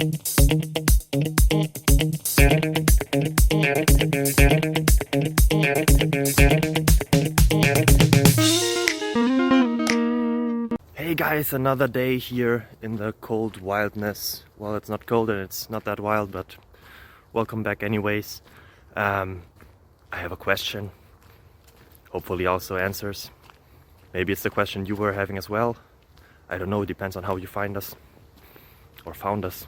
Hey guys, another day here in the cold wildness. Well, it's not cold and it's not that wild, but welcome back anyways. I have a question, hopefully also answers. Maybe it's the question you were having as well. I don't know, it depends on how you find us or found us.